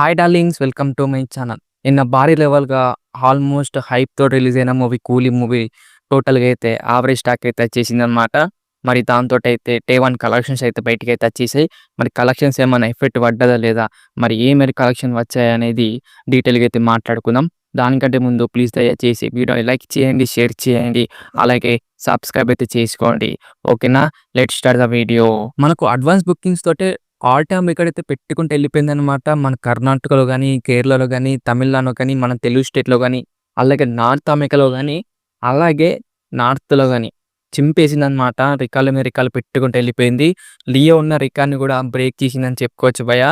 Hi darlings, welcome to my channel. నిన్న భారీ లెవెల్‌గా ఆల్మోస్ట్ హైప్‌తో రిలీజ్ అయిన మూవీ 'కూలీ' మూవీ టోటల్‌గా అయితే యావరేజ్ టాక్ అయితే వచ్చేసిందనమాట. మరి దాంతోటైతే డే 1 కలెక్షన్స్ అయితే బయటికైతే వచ్చేసాయి. మరి కలెక్షన్స్ ఏమన్నా ఎఫెక్ట్ పడ్డదా లేదా? మరి ఏ మేర కలెక్షన్ వచ్చాయనేది డీటెయిల్‌గా అయితే మాట్లాడుకుందాం. దానికంటే ముందు ప్లీజ్ దయచేసి వీడియోని లైక్ చేయండి, షేర్ చేయండి, అలాగే సబ్స్క్రైబ్ అయితే చేసుకోండి. ఓకేనా? Let's start the video. మనకు అడ్వాన్స్ బుకింగ్స్ తోటే ఆల్ టైమ్ రికార్డ్ అయితే పెట్టుకుంటూ వెళ్ళిపోయిందనమాట. మన కర్ణాటకలో గానీ, కేరళలో గానీ, తమిళనాడులో గానీ, మన తెలుగు స్టేట్‌లో గానీ, అలాగే నార్త్ అమెరికాలో గానీ, అలాగే నార్త్‌లో గానీ చింపేసిందనమాట. రికార్డ్‌ల మీద రికార్డ్‌లు పెట్టుకుంటూ వెళ్ళిపోయింది. లియో ఉన్న రికార్డ్‌ని కూడా బ్రేక్ చేసిందని చెప్పుకోవచ్చు భయ్యా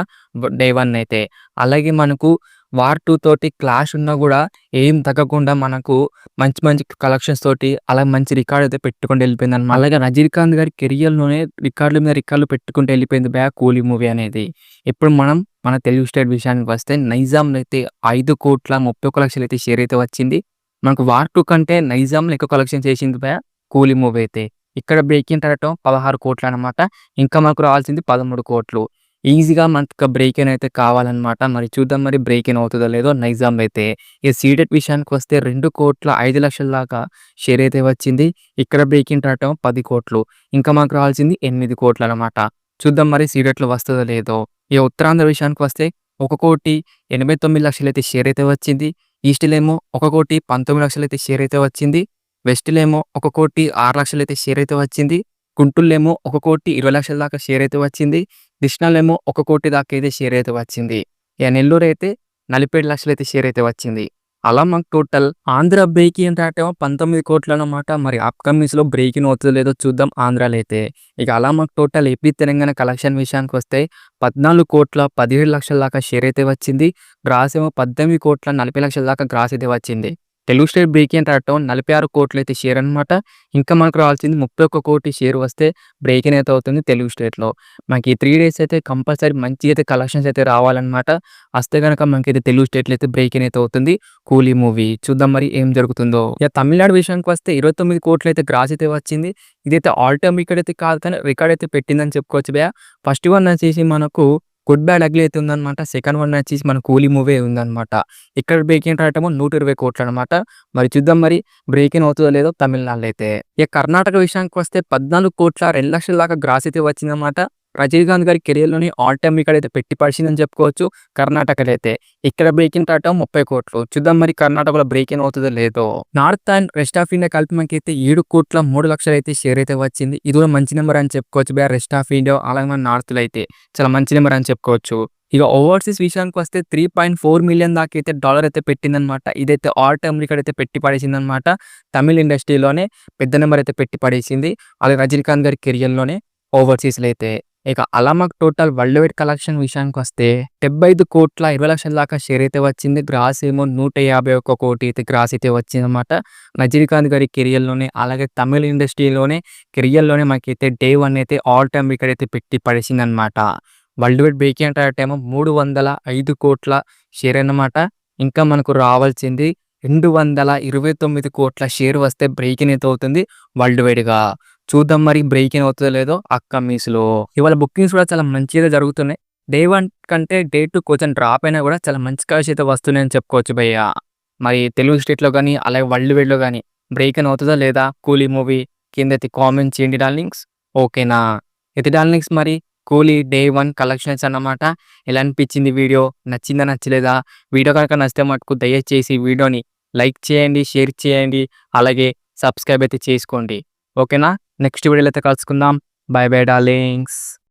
డే 1 అయితే. అలాగే మనకు వార్ 2 తోటి క్లాష్ ఉన్నా గూడా ఏం తగ్గకుండా మనకు మంచి మంచి కలెక్షన్స్ తోటి అలా మంచి రికార్డ్ అయితే పెట్టుకుంటూ వెళ్ళిపోయిందనమాట. అలాగే రజనీకాంత్ గారి కెరియర్‌లోనే రికార్డ్‌ల మీద రికార్డ్‌లు పెట్టుకుంటూ వెళ్ళిపోయింది భయ్యా 'కూలీ' మూవీ అనేది. ఇప్పుడు మనం మన తెలుగు స్టేట్ విషయానికి వస్తే నైజాంలో అయితే 5,31,00,000 అయితే షేర్ అయితే వచ్చింది. మనకు వార్ 2 కంటే నైజాంలో ఎక్కువ కలెక్షన్ చేసింది భయ్యా 'కూలీ' మూవీ అయితే. ఇక్కడ బ్రేకింగ్ రావటం 16,00,00,000 అనమాట. ఇంకా మనకు రావాల్సింది 13,00,00,000. ఈజీగా మనకు బ్రేక్ ఇన్ అయితే కావాలన్నమాట. మరి చూద్దాం మరి బ్రేక్ ఇన్ అవుతదో లేదో నైజాంలో అయితే. ఇక సీడెడ్ విషయానికి వస్తే 2,05,00,000 దాకా షేర్ అయితే వచ్చింది. ఇక్కడ బ్రేక్ ఇన్ రావటం 10,00,00,000. ఇంకా మనకు రావాల్సింది 8,00,00,000 అనమాట. చూద్దాం మరి సీడెడ్‌లో వస్తదో లేదో. ఇక ఉత్తరాంధ్ర విషయానికి వస్తే 1,89,00,000 అయితే షేర్ అయితే వచ్చింది. ఈస్ట్‌లో ఏమో 1,19,00,000 అయితే షేర్ అయితే వచ్చింది. వెస్ట్‌లో ఏమో 1,06,00,000 అయితే షేర్ అయితే వచ్చింది. గుంటూరులో ఏమో 1,20,00,000 దాకా షేర్ అయితే వచ్చింది. కృష్ణాలో ఏమో 1,00,00,000 దాకా అయితే షేర్ అయితే వచ్చింది. ఇక నెల్లూరు అయితే 47,00,000 అయితే షేర్ అయితే వచ్చింది. అలా మాకు టోటల్ ఆంధ్ర బ్రేక్ ఇన్ రావటం 19,00,00,000 అనమాట. మరి అప్‌కమింగ్స్‌లో బ్రేక్ ఇన్ అవుతదో లేదో చూద్దాం ఆంధ్రాలో అయితే. ఇక అలా మాకు టోటల్ ఏపీ తెలంగాణ కలెక్షన్ విషయానికి వస్తే 14,17,00,000 దాకా షేర్ అయితే వచ్చింది. గ్రాస్ ఏమో 18,40,00,000 దాకా గ్రాస్ అయితే వచ్చింది. తెలుగు స్టేట్ బ్రేక్ ఇన్ రావటం 46,00,00,000 అయితే షేర్ అనమాట. ఇంకా మనకు రావాల్సింది 31,00,00,000 షేర్ వస్తే బ్రేక్ ఇన్ అయితే అవుతుంది తెలుగు స్టేట్‌లో. మనకి ఈ 3 డేస్ అయితే కంపల్సరీ మంచిగా అయితే కలెక్షన్స్ అయితే రావాలన్నమాట. వస్తే గనక మనకైతే తెలుగు స్టేట్‌లో అయితే బ్రేక్ ఇన్ అయితే అవుతుంది 'కూలీ' మూవీ. చూద్దాం మరి ఏం జరుగుతుందో. ఇక తమిళనాడు విషయానికి వస్తే 29,00,00,000 అయితే గ్రాస్ అయితే వచ్చింది. ఇదైతే ఆల్ టైమ్ రికార్డ్ అయితే కాదు కానీ రికార్డ్ అయితే పెట్టిందని చెప్పుకోవచ్చు భయ్యా. ఫస్ట్ వన్ వచ్చేసి మనకు 'గుడ్ బ్యాడ్ అగ్లీ' అయితే ఉందన్నమాట. సెకండ్ వన్ వచ్చేసి మన 'కూలీ' మూవీ ఉందన్నమాట. ఇక్కడ బ్రేక్ ఇన్ రావటము 120,00,00,000 అనమాట. మరి చూద్దాం మరి బ్రేక్ ఇన్ అవుతదో లేదో తమిళనాడులో అయితే. ఇక కర్ణాటక విషయానికి వస్తే 14,02,00,000 దాకా గ్రాస్ అయితే వచ్చిందన్నమాట. రజనీకాంత్ గారి కెరియర్‌లోని ఆల్ టైమ్ రికార్డ్ అయితే పెట్టి పడేసిందని చెప్పుకోవచ్చు కర్ణాటకలో అయితే. ఇక్కడ బ్రేక్ ఇన్ రావటం 30,00,00,000. చూద్దాం మరి కర్ణాటకలో బ్రేక్ ఇన్ అవుతదో లేదో. North and west of India కలిపి మనకైతే 7,03,00,000 అయితే షేర్ అయితే వచ్చింది. ఇది కూడా మంచి నెంబర్ అని చెప్పుకోవచ్చు భయ్యా రెస్ట్ ఆఫ్ ఇండియా అలాగే మన నార్త్‌లో అయితే. చాలా మంచి నెంబర్ అని చెప్పుకోవచ్చు. ఇక ఓవర్సీస్ విషయానికి వస్తే 3.4 మిలియన్ దాకా అయితే డాలర్ అయితే పెట్టిందనమాట. ఇదైతే ఆల్ టైమ్ రికార్డ్ అయితే పెట్టి పడేసిందనమాట. తమిళ్ ఇండస్ట్రీలోనే పెద్ద నెంబర్ అయితే పెట్టి పడేసింది. అలాగే రజనీకాంత్ గారి కెరియర్‌లోనే ఓవర్సీస్‌లో అయితే. ఇక అలా మాకు టోటల్ వరల్డ్ వైడ్ కలెక్షన్ విషయానికి వస్తే 75,20,00,000 దాకా షేర్ అయితే వచ్చింది. గ్రాస్ ఏమో 151,00,00,000 అయితే గ్రాస్ అయితే వచ్చిందనమాట. రజనీకాంత్ గారి కెరియర్‌లోనే అలాగే తమిళ్ ఇండస్ట్రీలోనే కెరియర్‌లోనే మనకైతే డే 1 అయితే ఆల్ టైమ్ రికార్డ్ అయితే పెట్టి పడేసిందనమాట. వరల్డ్ వైడ్ బ్రేక్ ఇన్ రావటమేమో 305,00,00,000 షేర్ అన్నమాట. ఇంకా మనకు రావాల్సింది 229,00,00,000 షేర్ వస్తే బ్రేక్ ఇన్ అయితే అవుతుంది వరల్డ్ వైడ్‌గా. చూద్దాం మరి బ్రేక్ ఇన్ అవుతదో లేదో అప్‌కమింగ్స్‌లో. ఇవాళ బుకింగ్స్ కూడా చాలా మంచిగా జరుగుతున్నాయి. డే 1 కంటే డే 2 కొంచెం డ్రాప్ అయినా కూడా చాలా మంచి కాల్స్ అయితే వస్తున్నాయని చెప్పుకోవచ్చు భయ్యా. మరి తెలుగు స్టేట్‌లో గానీ, అలాగే వరల్డ్ వైడ్‌లో గానీ బ్రేక్ ఇన్ అవుతదా లేదా 'కూలీ' మూవీ కిందైతే కామెంట్ చేయండి డార్లింగ్స్. ఓకేనా? అయితే డార్లింగ్స్ మరి 'కూలీ' డే 1 కలెక్షన్స్ అన్నమాట. ఎలా అనిపించింది వీడియో? నచ్చిందా? నచ్చలేదా? వీడియో కనుక నచ్చితే మటుకు దయచేసి వీడియోని లైక్ చేయండి, షేర్ చేయండి, అలాగే సబ్స్క్రైబ్ అయితే చేసుకోండి. ఓకేనా? నెక్స్ట్ వీడియోలో అయితే కలుసుకుందాం. By by darlings.